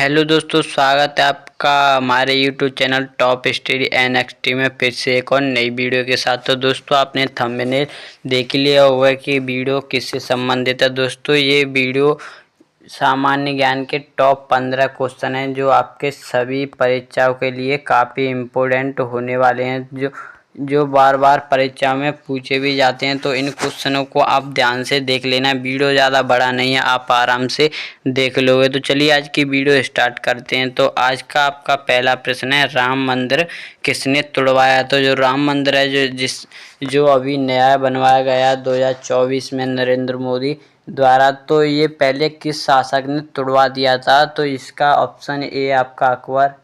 Hello दोस्तों, स्वागत है आपका हमारे YouTube channel top study NXT में फिर से एक और नई वीडियो के साथ। तो दोस्तों, आपने थंबनेल देख लिया होगा कि वीडियो किससे संबंधित है। दोस्तों, ये वीडियो सामान्य ज्ञान के टॉप 15 क्वेश्चन हैं जो आपके सभी परीक्षाओं के लिए काफ़ी इम्पोर्टेंट होने वाले हैं, जो बार बार परीक्षा में पूछे भी जाते हैं। तो इन क्वेश्चनों को आप ध्यान से देख लेना। वीडियो ज़्यादा बड़ा नहीं है, आप आराम से देख लोगे। तो चलिए आज की वीडियो स्टार्ट करते हैं। तो आज का आपका पहला प्रश्न है, राम मंदिर किसने तुड़वाया। तो जो राम मंदिर है जो अभी नया बनवाया गया 2024 में नरेंद्र मोदी द्वारा, तो ये पहले किस शासक ने तुड़वा दिया था। तो इसका ऑप्शन ए आपका अकबर,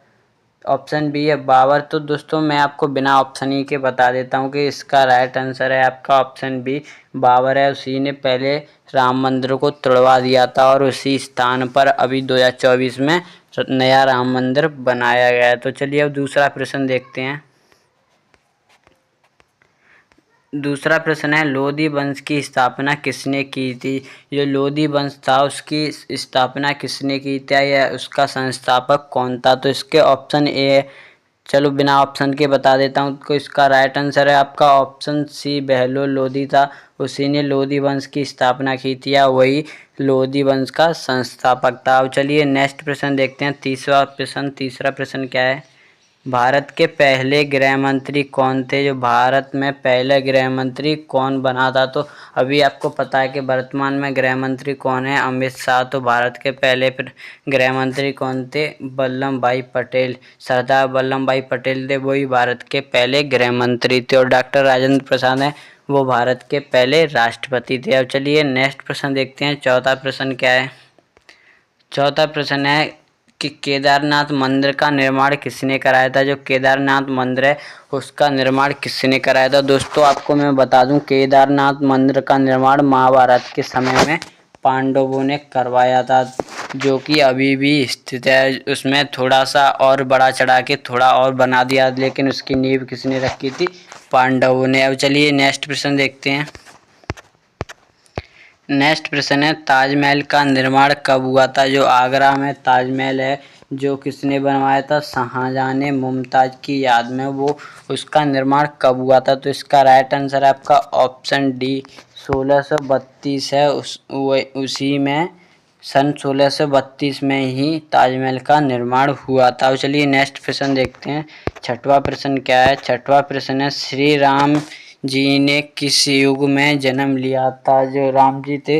ऑप्शन बी है बाबर। तो दोस्तों, मैं आपको बिना ऑप्शन ही के बता देता हूँ कि इसका राइट आंसर है आपका ऑप्शन बी, बाबर है। उसी ने पहले राम मंदिर को तुड़वा दिया था और उसी स्थान पर अभी 2024 में नया राम मंदिर बनाया गया है। तो चलिए अब दूसरा प्रश्न देखते हैं। दूसरा प्रश्न है, लोधी वंश की स्थापना किसने की थी। जो लोधी वंश था उसकी स्थापना किसने की थी या उसका संस्थापक कौन था। तो इसके ऑप्शन ए, चलो बिना ऑप्शन के बता देता हूँ। तो इसका राइट आंसर है आपका ऑप्शन सी, बहलोल लोधी था। उसी ने लोधी वंश की स्थापना की थी या वही लोधी वंश का संस्थापक था। अब चलिए नेक्स्ट प्रश्न देखते हैं। तीसरा प्रश्न क्या है, भारत के पहले गृह मंत्री कौन थे। जो भारत में पहले गृह मंत्री कौन बना था। तो अभी आपको पता है कि वर्तमान में गृह मंत्री कौन है, अमित शाह। तो भारत के पहले गृह मंत्री कौन थे, वल्लभ भाई पटेल। सरदार वल्लभ भाई पटेल थे, वही भारत के पहले गृह मंत्री थे। और डॉक्टर राजेंद्र प्रसाद हैं, वो भारत के पहले राष्ट्रपति थे। अब चलिए नेक्स्ट प्रश्न देखते हैं। चौथा प्रश्न क्या है। चौथा प्रश्न है कि केदारनाथ मंदिर का निर्माण किसने कराया था। जो केदारनाथ मंदिर है उसका निर्माण किसने कराया था। दोस्तों, आपको मैं बता दूं, केदारनाथ मंदिर का निर्माण महाभारत के समय में पांडवों ने करवाया था, जो कि अभी भी स्थित है। उसमें थोड़ा सा और बड़ा चढ़ा के थोड़ा और बना दिया, लेकिन उसकी नींव किसने रखी थी, पांडवों ने। अब चलिए नेक्स्ट प्रश्न देखते हैं। नेक्स्ट प्रश्न है, ताजमहल का निर्माण कब हुआ था। जो आगरा में ताजमहल है, जो किसने बनवाया था, शाहजहां ने मुमताज की याद में। वो उसका निर्माण कब हुआ था। तो इसका राइट आंसर है आपका ऑप्शन डी, 1632 है। उसी में सन 1632 में ही ताजमहल का निर्माण हुआ था। चलिए नेक्स्ट प्रश्न देखते हैं। छठवां प्रश्न क्या है। छठवां प्रश्न है, श्री राम जी ने किस युग में जन्म लिया था। जो राम जी थे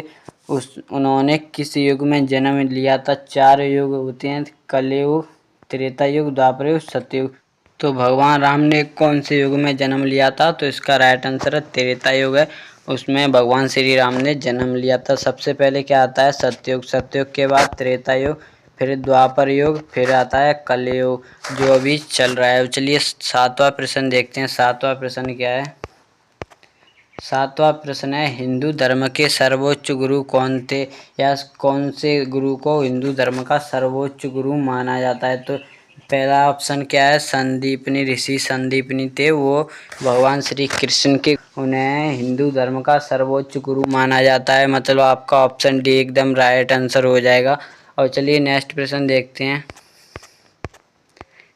उन्होंने किस युग में जन्म लिया था। 4 युग होते हैं, कलयुग, त्रेता युग, द्वापर युग, सतयुग। तो भगवान राम ने कौन से युग में जन्म लिया था। तो इसका राइट आंसर है त्रेता युग है, उसमें भगवान श्री राम ने जन्म लिया था। सबसे पहले क्या आता है, सतयुग। सतयुग के बाद त्रेता युग, फिर द्वापर युग, फिर आता है कलयुग, जो अभी चल रहा है। चलिए सातवां प्रश्न देखते हैं। सातवां प्रश्न क्या है। सातवां प्रश्न है, हिंदू धर्म के सर्वोच्च गुरु कौन थे, या कौन से गुरु को हिंदू धर्म का सर्वोच्च गुरु माना जाता है। तो पहला ऑप्शन क्या है, संदीपनी ऋषि संदीपनी थे, वो भगवान श्री कृष्ण के, उन्हें हिंदू धर्म का सर्वोच्च गुरु माना जाता है। मतलब आपका ऑप्शन डी एकदम राइट आंसर हो जाएगा। और चलिए नेक्स्ट प्रश्न देखते हैं।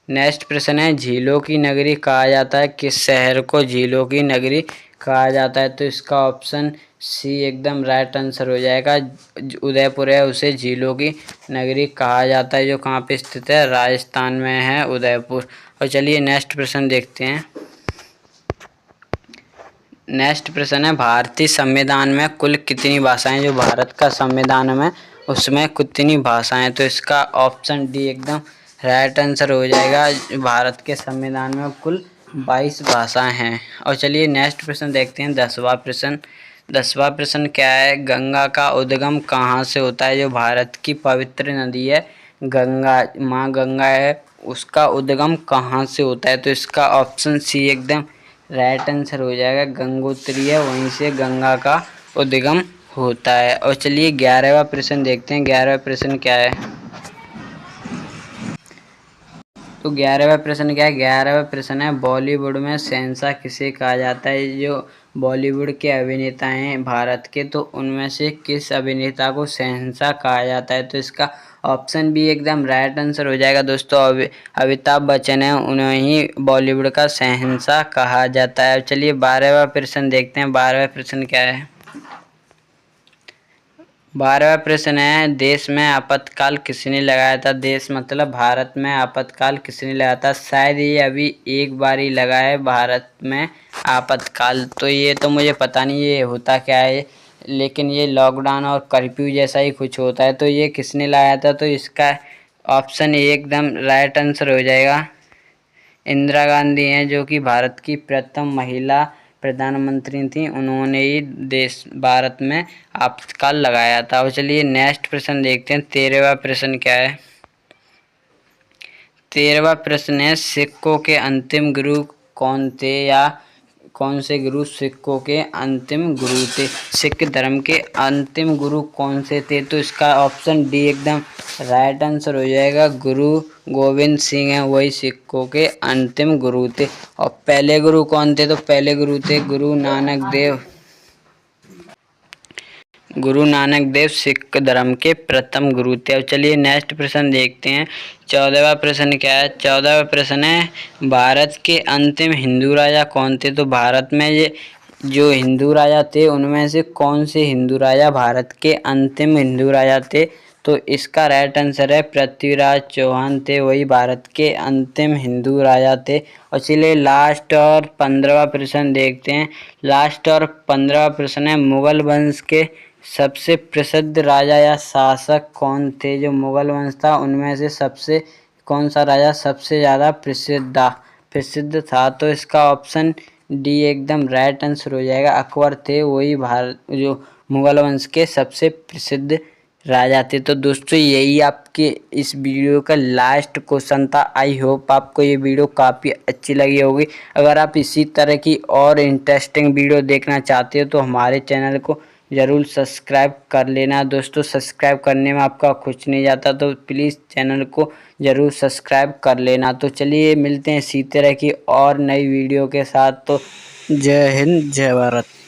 नेक्स्ट प्रश्न है, झीलों की नगरी कहा जाता है किस शहर को झीलों की नगरी कहा जाता है। तो इसका ऑप्शन सी एकदम राइट आंसर हो जाएगा। उदयपुर है, उसे झीलों की नगरी कहा जाता है, जो कहाँ पे स्थित है, राजस्थान में है उदयपुर। और चलिए नेक्स्ट प्रश्न देखते हैं। नेक्स्ट प्रश्न है, भारतीय संविधान में कुल कितनी भाषाएं। जो भारत का संविधान में उसमें कितनी भाषाएं। तो इसका ऑप्शन डी एकदम राइट आंसर हो जाएगा। भारत के संविधान में कुल 22 भाषाएं हैं। और चलिए नेक्स्ट प्रश्न देखते हैं। 10वां प्रश्न। 10वां प्रश्न क्या है, गंगा का उद्गम कहाँ से होता है। जो भारत की पवित्र नदी है गंगा, माँ गंगा है, उसका उद्गम कहाँ से होता है। तो इसका ऑप्शन सी एकदम राइट आंसर हो जाएगा, गंगोत्री है, वहीं से गंगा का उद्गम होता है। और चलिए 11वां प्रश्न देखते हैं। 11वां प्रश्न क्या है। तो 11वां प्रश्न क्या है। 11वां प्रश्न है, बॉलीवुड में शहंशाह किसे कहा जाता है। जो बॉलीवुड के अभिनेता हैं भारत के, तो उनमें से किस अभिनेता को शहंशाह कहा जाता है? तो इसका ऑप्शन बी एकदम राइट आंसर हो जाएगा दोस्तों। अमिताभ बच्चन है, उन्हें ही बॉलीवुड का शहंशाह कहा जाता है। चलिए 12वां प्रश्न देखते हैं। 12वां प्रश्न क्या है? 12वां प्रश्न है, देश में आपातकाल किसने लगाया था? देश मतलब भारत में आपातकाल किसने लगाया था? शायद ये अभी एक बार ही लगा है भारत में आपातकाल, तो ये तो मुझे पता नहीं ये होता क्या है, लेकिन ये लॉकडाउन और कर्फ्यू जैसा ही कुछ होता है। तो ये किसने लगाया था? तो इसका ऑप्शन एकदम राइट आंसर हो जाएगा। इंदिरा गांधी हैं, जो कि भारत की प्रथम महिला प्रधानमंत्री थी। उन्होंने ही भारत में आपातकाल लगाया था। और चलिए नेक्स्ट प्रश्न देखते हैं। 13वां प्रश्न क्या है? 13वां प्रश्न है, सिखों के अंतिम गुरु कौन थे, या कौन से गुरु सिखों के अंतिम गुरु थे? सिख धर्म के अंतिम गुरु कौन से थे? तो इसका ऑप्शन डी एकदम राइट आंसर हो जाएगा। गुरु गोविंद सिंह हैं, वही सिखों के अंतिम गुरु थे। और पहले गुरु कौन थे? तो पहले गुरु थे गुरु नानक देव। गुरु नानक देव सिख धर्म के प्रथम गुरु थे। अब चलिए नेक्स्ट प्रश्न देखते हैं। 14वां प्रश्न क्या है? 14वां प्रश्न है, भारत के अंतिम हिंदू राजा कौन थे? तो भारत में ये जो हिंदू राजा थे, उनमें से कौन से हिंदू राजा भारत के अंतिम हिंदू राजा थे? तो इसका राइट आंसर है पृथ्वीराज चौहान थे, वही भारत के अंतिम हिंदू राजा थे। और चलिए लास्ट और 15वां प्रश्न देखते हैं। लास्ट और 15वां प्रश्न है, मुगल वंश के सबसे प्रसिद्ध राजा या शासक कौन थे? जो मुगल वंश था, उनमें से सबसे कौन सा राजा सबसे ज़्यादा प्रसिद्ध था? तो इसका ऑप्शन डी एकदम राइट आंसर हो जाएगा। अकबर थे, वही भारत जो मुगल वंश के सबसे प्रसिद्ध राजा थे। तो दोस्तों यही आपके इस वीडियो का लास्ट क्वेश्चन था। आई होप आपको ये वीडियो काफ़ी अच्छी लगी होगी। अगर आप इसी तरह की और इंटरेस्टिंग वीडियो देखना चाहते हो तो हमारे चैनल को ज़रूर सब्सक्राइब कर लेना दोस्तों। सब्सक्राइब करने में आपका कुछ नहीं जाता, तो प्लीज़ चैनल को ज़रूर सब्सक्राइब कर लेना। तो चलिए मिलते हैं इसी तरह की और नई वीडियो के साथ। तो जय हिंद, जय भारत।